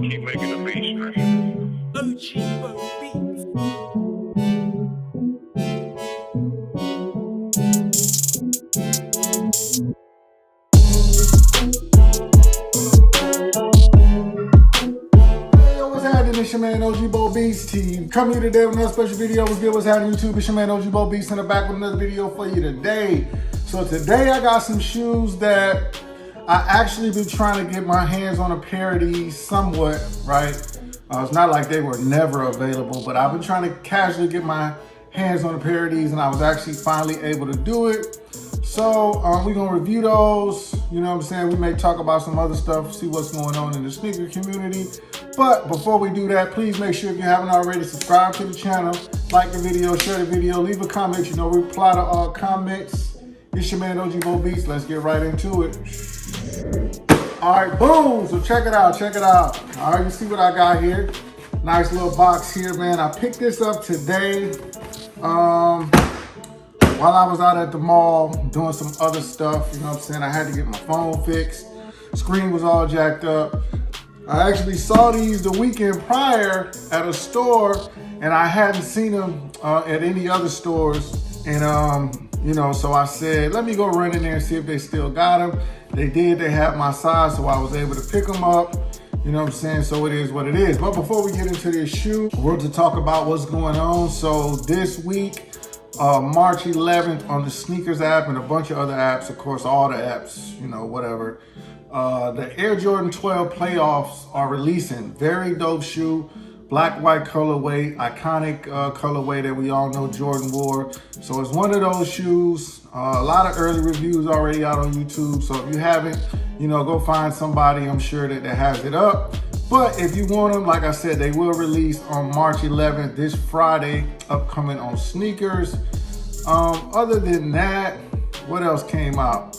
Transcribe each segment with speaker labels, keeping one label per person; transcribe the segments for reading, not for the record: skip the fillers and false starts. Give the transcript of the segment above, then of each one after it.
Speaker 1: Keep making the beats, man.
Speaker 2: Untitled beats.
Speaker 3: It's your man OG Bo Beats team. Come here today with another special video. What's good? What's happening YouTube? It's your man OG Bo Beats in the back with another video for you today. So today I got some shoes that I actually been trying to get my hands on a pair of these somewhat, right? It's not like they were never available, but I've been trying to casually get my hands on a pair of these, and I was actually finally able to do it. So we're gonna review those, you know what I'm saying? We may talk about some other stuff, see what's going on in the sneaker community. But before we do that, please make sure if you haven't already, subscribe to the channel, like the video, share the video, leave a comment, you know, reply to all comments. It's your man OG Bo Beats, let's get right into it. All right, boom, so check it out, check it out. All right, you see what I got here. Nice little box here, man. I picked this up today. While I was out at the mall doing some other stuff, you know what I'm saying? I had to get my phone fixed. Screen was all jacked up. I actually saw these the weekend prior at a store, and I hadn't seen them at any other stores. And you know, so I said, let me go run in there and see if they still got them. They did, they had my size, so I was able to pick them up. You know what I'm saying? So it is what it is. But before we get into this shoe, we're to talk about what's going on. So this week, March 11th on the sneakers app and a bunch of other apps, of course, all the apps, you know, whatever. The Air Jordan 12 playoffs are releasing. Very dope shoe, black, white colorway, iconic colorway that we all know Jordan wore. So it's one of those shoes. A lot of early reviews already out on YouTube. So if you haven't, you know, go find somebody, I'm sure that has it up. But if you want them, like I said, they will release on March 11th, this Friday, upcoming on sneakers. Other than that, what else came out?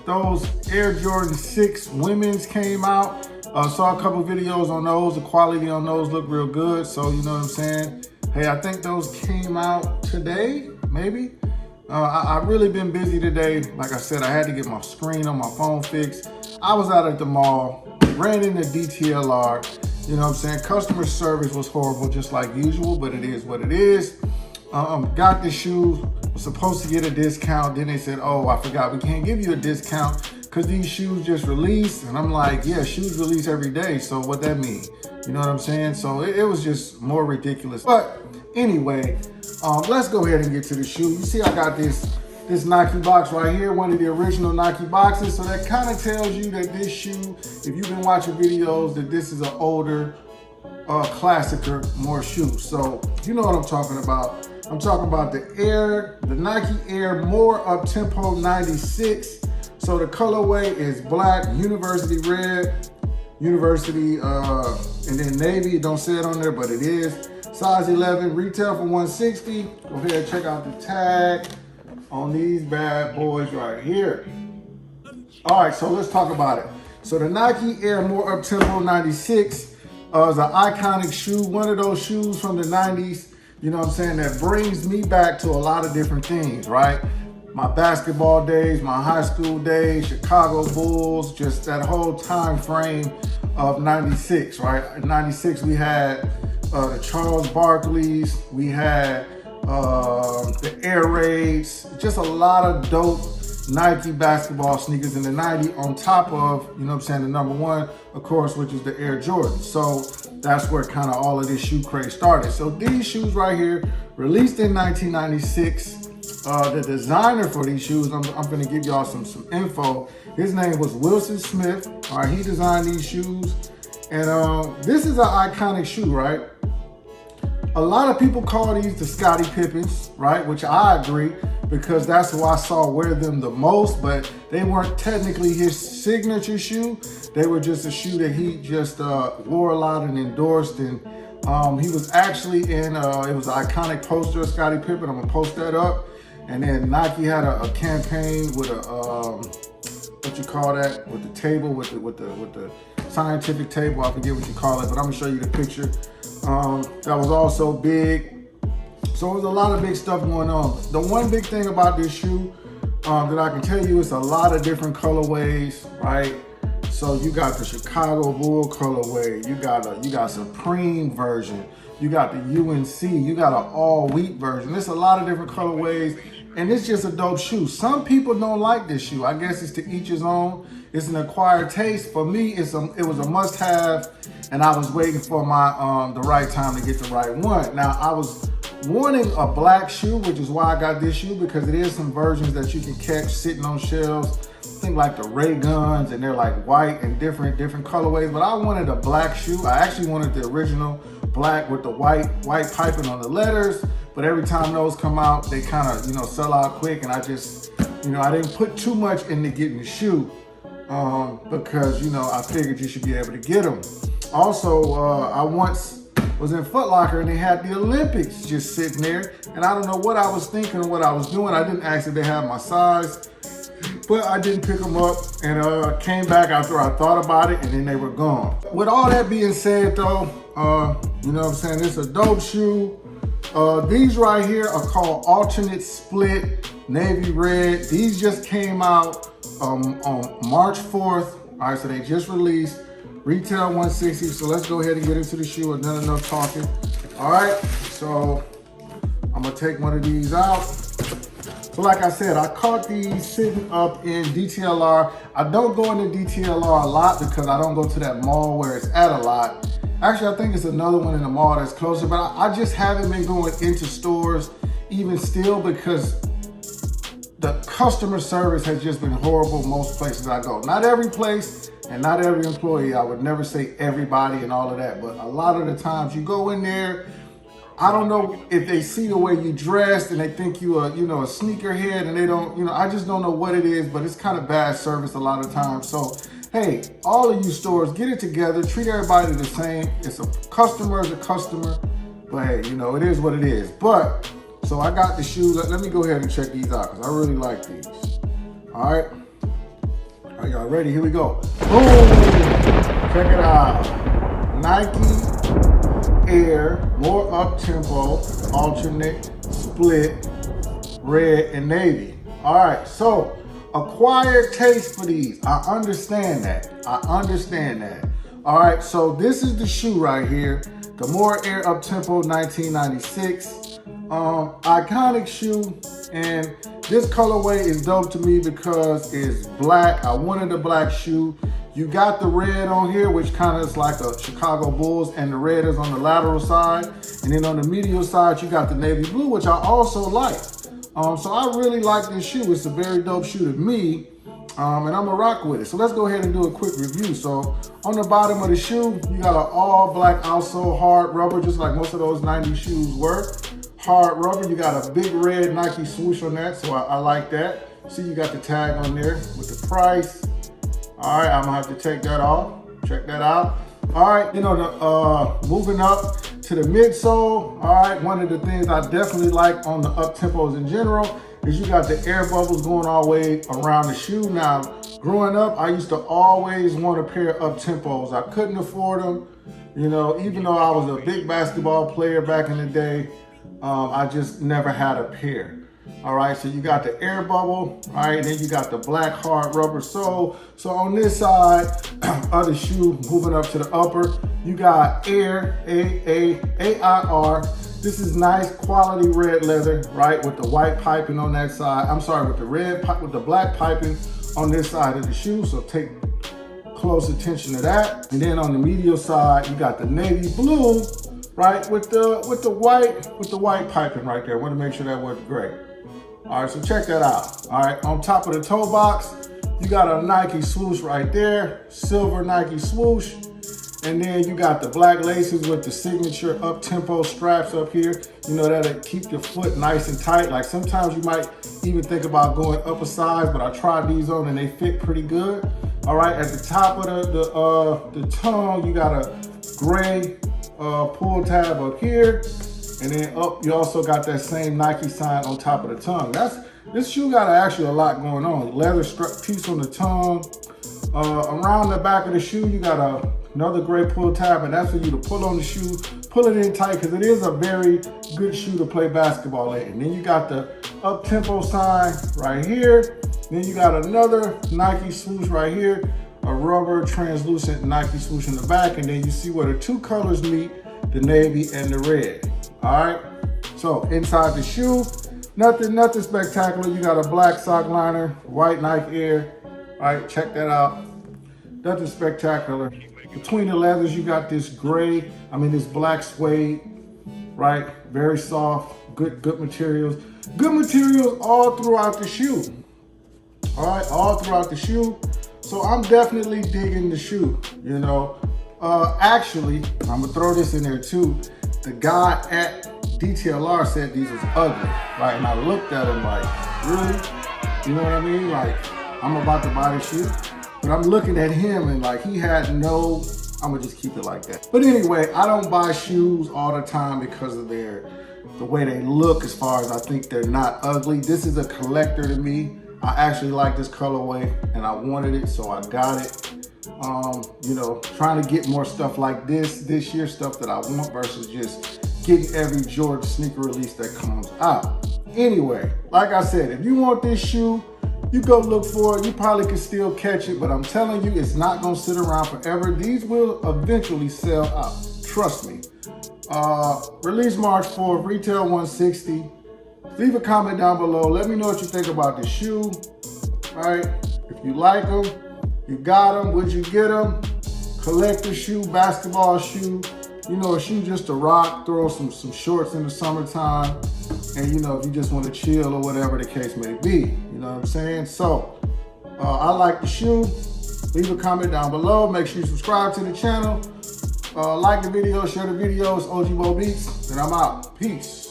Speaker 3: Those Air Jordan 6 women's came out. Saw a couple videos on those. The quality on those look real good. So, you know what I'm saying? Hey, I think those came out today, maybe. I've really been busy today. Like I said, I had to get my screen on my phone fixed. I was out at the mall, ran into DTLR. You know what I'm saying? Customer service was horrible, just like usual, but it is what it is. Got the shoes, was supposed to get a discount. Then they said, oh, I forgot, we can't give you a discount because these shoes just released. And I'm like, yeah, shoes release every day. So what that mean? You know what I'm saying? So it was just more ridiculous. But anyway, let's go ahead and get to the shoe. You see, I got this Nike box right here, one of the original Nike boxes. So that kind of tells you that this shoe, if you've been watching videos, that this is an older, classicer, more shoe. So you know what I'm talking about. I'm talking about the Nike Air More Uptempo 96. So the colorway is black, university red, university, and then navy. It don't say it on there, but it is. Size 11, retail for $160. Go ahead and check out the tag on these bad boys right here. All right, so let's talk about it. So the Nike Air More Uptempo 96 is an iconic shoe, one of those shoes from the 90s. You know what I'm saying? That brings me back to a lot of different things, right? My basketball days, my high school days, Chicago Bulls, just that whole time frame of 96, right? In 96, we had the Charles Barkleys, we had the Air Raids, just a lot of dope Nike basketball sneakers in the 90s on top of, you know what I'm saying, the number one, of course, which is the Air Jordan. So that's where kind of all of this shoe craze started. So these shoes right here, released in 1996. The designer for these shoes, I'm gonna give y'all some info. His name was Wilson Smith. All right, he designed these shoes. And this is an iconic shoe, right? A lot of people call these the Scottie Pippens, right? Which I agree, because that's who I saw wear them the most, but they weren't technically his signature shoe. They were just a shoe that he just wore a lot and endorsed. And he was actually in, it was an iconic poster of Scottie Pippen. I'm gonna post that up. And then Nike had a campaign with a, what you call that? With the table, with the scientific table, I forget what you call it, but I'm gonna show you the picture. That was also big. So there's a lot of big stuff going on. The one big thing about this shoe that I can tell you, it's a lot of different colorways, right? So you got the Chicago Bull colorway, you got Supreme version, you got the UNC, you got an all wheat version. There's a lot of different colorways, and it's just a dope shoe. Some people don't like this shoe. I guess it's to each his own. It's an acquired taste. For me, it was a must-have, and I was waiting for my the right time to get the right one. Now I was wanting a black shoe, which is why I got this shoe, because it is some versions that you can catch sitting on shelves. I think like the Ray Guns, and they're like white and different colorways, but I wanted a black shoe. I actually wanted the original black with the white piping on the letters, but every time those come out, they kind of, sell out quick, and I just, I didn't put too much into getting the shoe because, I figured you should be able to get them. Also, I once was in Foot Locker and they had the Olympics just sitting there, and I don't know what I was thinking or what I was doing. I didn't ask if they had my size, but I didn't pick them up, and came back after I thought about it, and then they were gone. With all that being said though, you know what I'm saying, it's a dope shoe. These right here are called alternate split navy red. These just came out on March 4th. All right, so they just released. Retail $160, so let's go ahead and get into the shoe and then enough talking. All right, so I'm gonna take one of these out. So like I said, I caught these sitting up in DTLR. I don't go into DTLR a lot because I don't go to that mall where it's at a lot. Actually, I think it's another one in the mall that's closer, but I just haven't been going into stores even still because the customer service has just been horrible most places I go. Not every place and not every employee. I would never say everybody and all of that, but a lot of the times you go in there, I don't know if they see the way you dressed and they think you are, a sneakerhead, and they don't, I just don't know what it is, but it's kind of bad service a lot of times. So, hey, all of you stores, get it together, treat everybody the same. It's a customer is a customer, but hey, it is what it is. But, so I got the shoes. Let me go ahead and check these out because I really like these. All right. Are y'all ready? Here we go. Boom! Check it out. Nike Air, more Uptempo, alternate, split, red and navy. All right, so acquired taste for these. I understand that. All right, so this is the shoe right here. The More Air Uptempo 1996. Iconic shoe, and this colorway is dope to me because it's black. I wanted a black shoe. You got the red on here, which kind of is like a Chicago Bulls, and the red is on the lateral side. And then on the medial side, you got the navy blue, which I also like. So I really like this shoe. It's a very dope shoe to me, and I'm gonna rock with it. So let's go ahead and do a quick review. So on the bottom of the shoe, you got an all black outsole, hard rubber, just like most of those 90s shoes were. Hard rubber, you got a big red Nike swoosh on that, so I like that. See, you got the tag on there with the price. All right, I'm gonna have to take that off. Check that out. All right, moving up to the midsole. All right, one of the things I definitely like on the Uptempos in general is you got the air bubbles going all the way around the shoe. Now, growing up, I used to always want a pair of Uptempos. I couldn't afford them, even though I was a big basketball player back in the day. I just never had a pair. All right, so you got the air bubble, all right, and then you got the black hard rubber sole. So on this side of the shoe, moving up to the upper, you got Air, A-I-R. This is nice quality red leather, right, with the white piping on that side. I'm sorry, with the black piping on this side of the shoe. So take close attention to that. And then on the medial side, you got the navy blue, right, with the white piping right there. I want to make sure that works great. All right, so check that out. All right, on top of the toe box, you got a Nike swoosh right there, silver Nike swoosh. And then you got the black laces with the signature Uptempo straps up here. That'll keep your foot nice and tight. Like sometimes you might even think about going up a size, but I tried these on and they fit pretty good. All right, at the top of the tongue, you got a gray pull tab up here. And then up, you also got that same Nike sign on top of the tongue. This shoe got actually a lot going on. Leather strap piece on the tongue. Around the back of the shoe, you got another gray pull tab, and that's for you to pull on the shoe, pull it in tight, because it is a very good shoe to play basketball in. And then you got the Uptempo sign right here. Then you got another Nike swoosh right here. a rubber translucent Nike swoosh in the back, and then you see where the two colors meet, the navy and the red. All right, so inside the shoe, nothing spectacular. You got a black sock liner, white Nike Air. All right, check that out. Nothing spectacular. Between the leathers, you got this gray, this black suede, right? Very soft, good materials. Good materials all throughout the shoe. All right, all throughout the shoe. So I'm definitely digging the shoe, you know. Actually, I'm gonna throw this in there too. The guy at DTLR said these was ugly, right? And I looked at him like, really? You know what I mean? Like, I'm about to buy the shoe, but I'm looking at him and like he had no, I'm gonna just keep it like that. But anyway, I don't buy shoes all the time because of the way they look, as far as I think they're not ugly. This is a collector to me. I actually like this colorway and I wanted it, so I got it. You know, trying to get more stuff like this year, stuff that I want versus just getting every Jordan sneaker release that comes out. Anyway, like I said, if you want this shoe, you go look for it. You probably can still catch it, but I'm telling you, it's not gonna sit around forever. These will eventually sell out, trust me. Release March 4th, retail $160. Leave a comment down below. Let me know what you think about the shoe, right? If you like them, you got them, would you get them? Collector shoe, basketball shoe, you know, a shoe just to rock, throw some shorts in the summertime, and you know, if you just want to chill or whatever the case may be, you know what I'm saying? So, I like the shoe. Leave a comment down below. Make sure you subscribe to the channel. Like the video, share the videos. OG Bo Beats, and I'm out. Peace.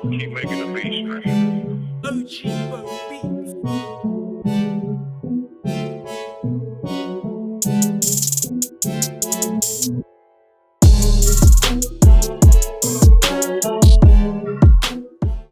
Speaker 1: Keep making the beat, man.
Speaker 2: OG Bo Beats.